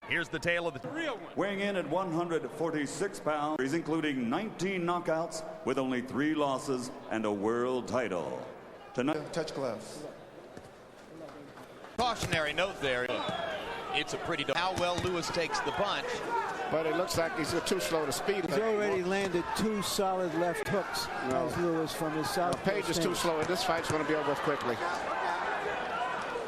Here's the tale of the real one. Weighing in at 146 pounds, including 19 knockouts with only 3 losses and a world title. Tonight, touch gloves. Cautionary note there. It's a pretty how well Lewis takes the punch. But it looks like he's too slow to speed. He's already landed 2 solid left hooks as Lewis from his south. Page is too slow, and this fight's going to be over quickly.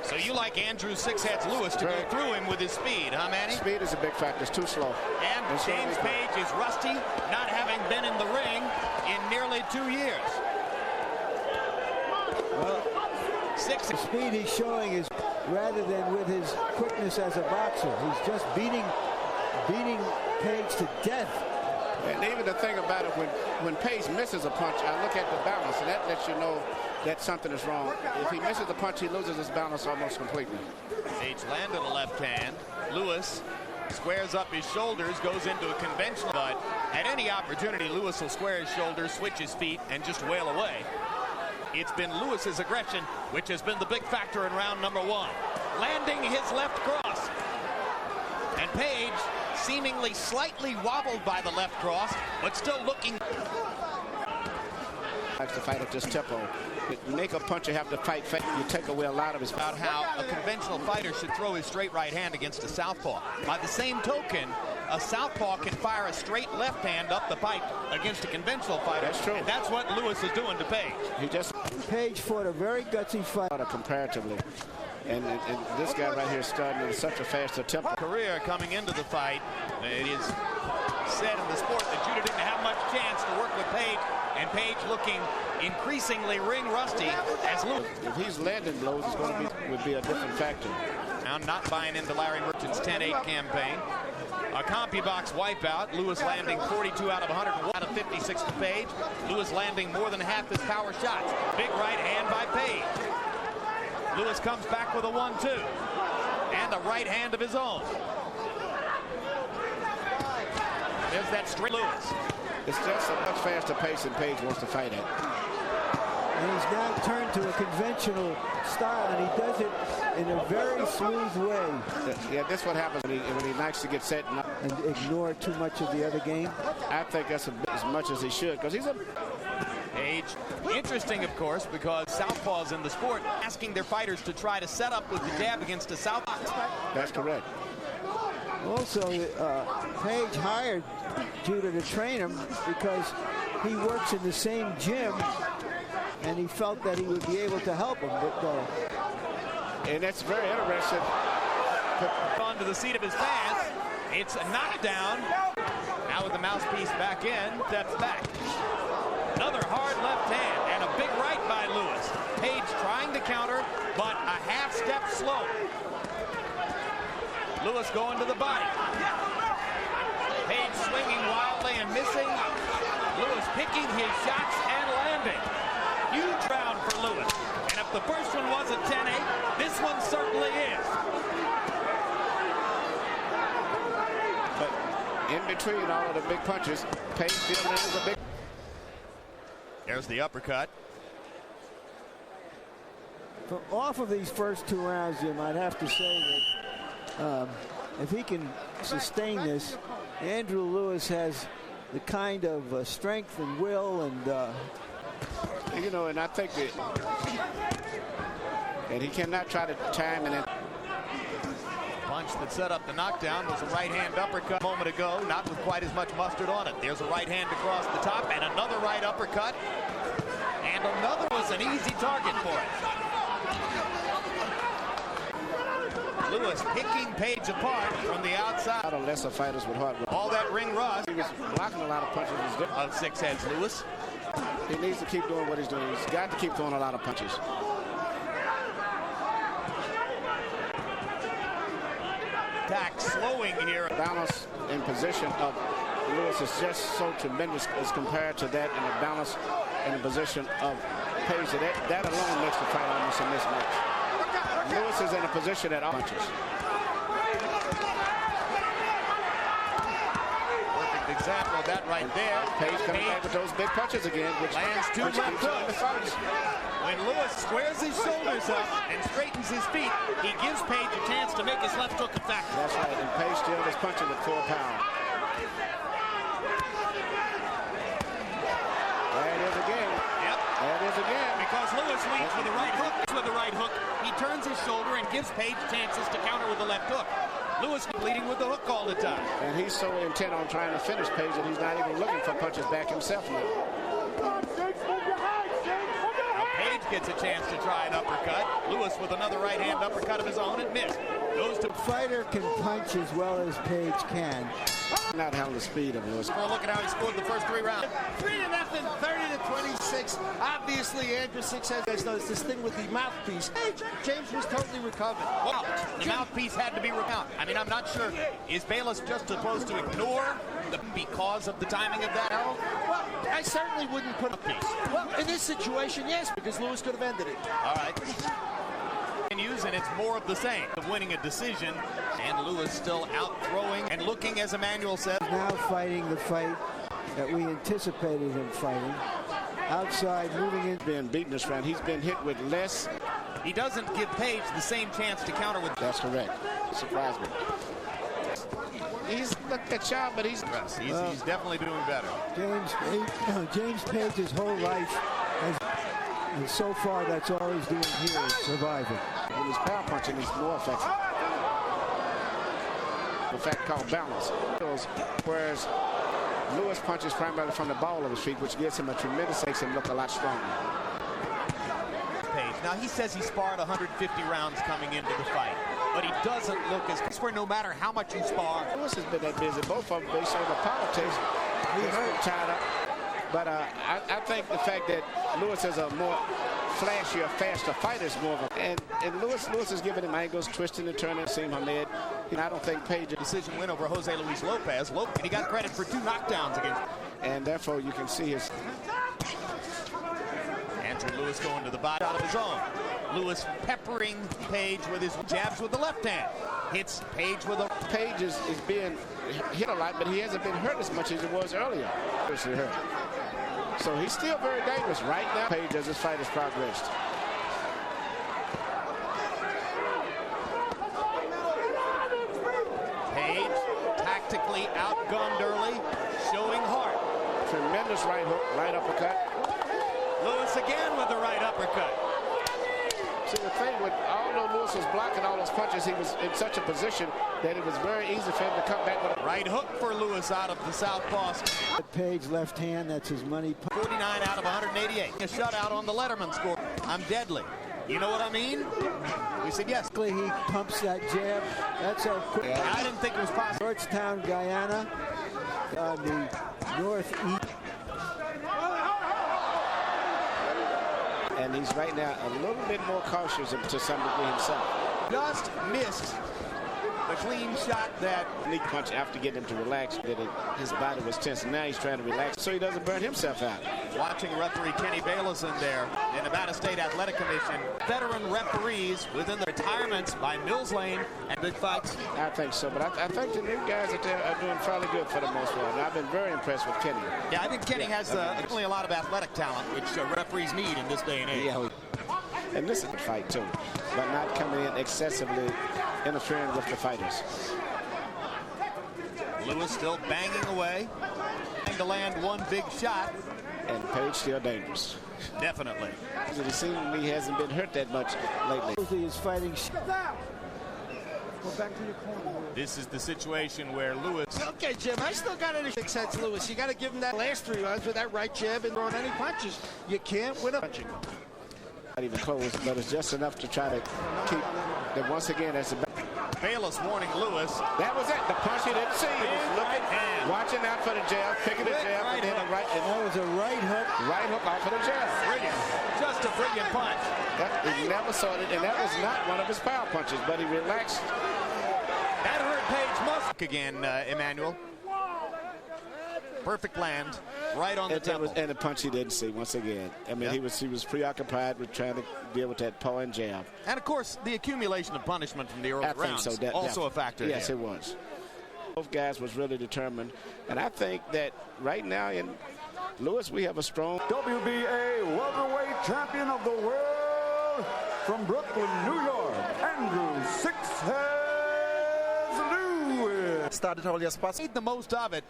So you like Andrew Sixheads Lewis to go through him with his speed, huh, Manny? Speed is a big factor. It's too slow. And James Page is rusty, not having been in the ring in nearly 2 years. Well, the speed he's showing is rather than with his quickness as a boxer. He's just beating Page to death. And even the thing about it, when Page misses a punch, I look at the balance, and that lets you know that something is wrong. If he misses the punch, he loses his balance almost completely. Page landed a left hand. Lewis squares up his shoulders, goes into a conventional, but at any opportunity, Lewis will square his shoulders, switch his feet, and just wail away. It's been Lewis's aggression, which has been the big factor in round number 1. Landing his left cross. And Page seemingly slightly wobbled by the left cross, but still looking. Likes to fight at this tempo. Make a puncher have to fight. You take away a lot of his. About how a conventional fighter should throw his straight right hand against a southpaw. By the same token, a southpaw can fire a straight left hand up the pipe against a conventional fighter. That's true. And that's what Lewis is doing to Page. Page fought a very gutsy fight. Comparatively. And this guy right here is starting in such a faster tempo. Career coming into the fight. It is said in the sport that Judah didn't have much chance to work with Page, and Page looking increasingly ring rusty as Lewis. If he's landing blows, it's going to would be a different factor. Now not buying into Larry Merchant's 10-8 campaign. A CompuBox wipeout. Lewis landing 42 out of 101 out of 56 to Page. Lewis landing more than half his power shots. Big right hand by Page. Lewis comes back with a 1-2 and a right hand of his own. There's that straight Lewis. It's just a much faster pace than Page wants to fight at. And he's now turned to a conventional style, and he does it in a very smooth way. Yeah, that's what happens when he likes to get set and ignore too much of the other game. I think that's as much as he should, because he's a Page. Interesting, of course, because southpaws in the sport asking their fighters to try to set up with the jab against a southpaw. That's correct. Also, Page hired Judah to train him because he works in the same gym, and he felt that he would be able to help him. And that's very interesting. Onto the seat of his pants. It's a knockdown. Now with the mouthpiece back in, steps back. Another hard left hand and a big right by Lewis. Page trying to counter, but a half step slow. Lewis going to the body. Page swinging wildly and missing. Lewis picking his shots and landing. Huge round for Lewis. And if the first one was a 10-8, this one certainly is. But in between all of the big punches, Page still lands a big. There's the uppercut. Off of these first 2 rounds, Jim, I'd have to say that if he can sustain this, Andrew Lewis has the kind of strength and will and you know, and I think that and he cannot try to time and then Punch that set up the knockdown was a right hand uppercut a moment ago, not with quite as much mustard on it. There's a right hand across the top and another right uppercut. And another was an easy target for it. Lewis picking Page apart from the outside. A lot of lesser fighters with heart. All that ring rust. He was blocking a lot of punches. Of Sixheads Lewis. He needs to keep doing what he's doing. He's got to keep throwing a lot of punches. Attack slowing here. Balance in position of Lewis is just so tremendous as compared to that, and the balance in the position of Page. That alone makes the fight almost a mismatch. Lewis is in a position at all punches. Perfect example of that right there. Page coming back with those big punches again, which lands 2 left hooks. When Lewis squares his shoulders up and straightens his feet, he gives Page a chance to make his left hook effective. That's right, and Page still is punching with full power. There it is again. Yep. There it is again. Because Lewis leads with the right hook. With the right hook, he turns his shoulder and gives Page chances to counter with the left hook. Lewis leading with the hook all the time. And he's so intent on trying to finish Page that he's not even looking for punches back himself now. Now Page gets a chance to try an uppercut. Lewis with another right hand uppercut of his own and missed. Goes to Fighter can punch as well as Page can. Not having the speed of Lewis. for a look at how he scored the first 3 rounds. 3-0, 30-26. Obviously, Andrew Six has this thing with the mouthpiece. Hey, James was totally recovered. Well, the mouthpiece had to be recounted. I mean, I'm not sure. Is Bayless just supposed to ignore because of the timing of that arrow? Well, I certainly wouldn't put a piece. Well, in this situation, yes, because Lewis could have ended it. All right. And it's more of the same of winning a decision, and Lewis still out throwing and looking, as Emmanuel said. Now fighting the fight that we anticipated him fighting. Outside, moving in. Been beaten this round. He's been hit with less. He doesn't give Page the same chance to counter with. That's correct. Surprised me. He's looked at Shaw, but he's definitely doing better. James Page's whole life and so far that's all he's doing here is surviving. When he's power punching, he's more effective. The fact called balance. Whereas Lewis punches primarily from the ball of his feet, which gives him a tremendous, makes him look a lot stronger. Page. Now he says he sparred 150 rounds coming into the fight, but he doesn't look as where no matter how much you spar. Lewis has been that busy. Both of them based on the politics. He's tied up. But I think the fact that Lewis is a more flashier, faster fighter is more of a... And Lewis is giving him angles, twisting and turning, seeing Hamed. I don't think Page... Decision win over Jose Luis Lopez. And he got credit for 2 knockdowns against... And therefore you can see his... Andrew Lewis going to the body out of his own. Lewis peppering Page with his jabs with the left hand. Hits Page with a... Page is being hit a lot, but he hasn't been hurt as much as he was earlier. So he's still very dangerous right now. Page as his fight has progressed. Page tactically outgunned early, showing heart. Tremendous right hook, right uppercut. Lewis again with the right uppercut. See, the thing with, although Lewis was blocking all those punches, he was in such a position that it was very easy for him to come back with a right hook for Lewis out of the southpaw. Page left hand, that's his money. 49 out of 188. A shutout on the Letterman score. I'm deadly. You know what I mean? We said yes. He pumps that jab. That's a quick. Yeah. I didn't think it was possible. Georgetown, Guyana, on the northeast. And he's right now a little bit more cautious to some degree himself. Just missed the clean shot that Sneak punch after getting him to relax. His body was tense. Now he's trying to relax so he doesn't burn himself out. Watching referee Kenny Bayless in there, the Nevada State Athletic Commission, veteran referees within the retirements by Mills Lane and big fights. I think so, but I think the new guys are doing fairly good for the most part. And I've been very impressed with Kenny. Yeah, I think Kenny has definitely a lot of athletic talent, which referees need in this day and age. Yeah. And this is a fight too, but not coming in excessively interfering with the fighters. Lewis still banging away, trying to land one big shot. And Page still dangerous. Definitely. It seems he hasn't been hurt that much lately. He is fighting. Go back to your corner. This is the situation where Lewis... Okay, Jim, I still got any sense, Lewis. You got to give him that last 3 rounds with that right jab and throwing any punches. You can't win a punching. Not even close, but it's just enough to try to keep them once again. That's the Bayless warning Lewis. That was it. The punch he didn't see. He was looking, watching out for the jab, picking the jab, and then a right. And that was a right hook. Right hook off of the jab. Brilliant. Just a brilliant punch. He never saw it, and that was not one of his power punches, but he relaxed. That hurt Page must again, Emmanuel. Perfect land, right on the temple. And the punch he didn't see once again. I mean, he was preoccupied with trying to deal with that paw and jab. And of course, the accumulation of punishment from the early rounds also a factor. Yes, it was. Both guys was really determined, and I think that right now in Lewis, we have a strong WBA welterweight champion of the world from Brooklyn, New York, Andrew Sixheads Lewis. Started all your spots. Made the most of it.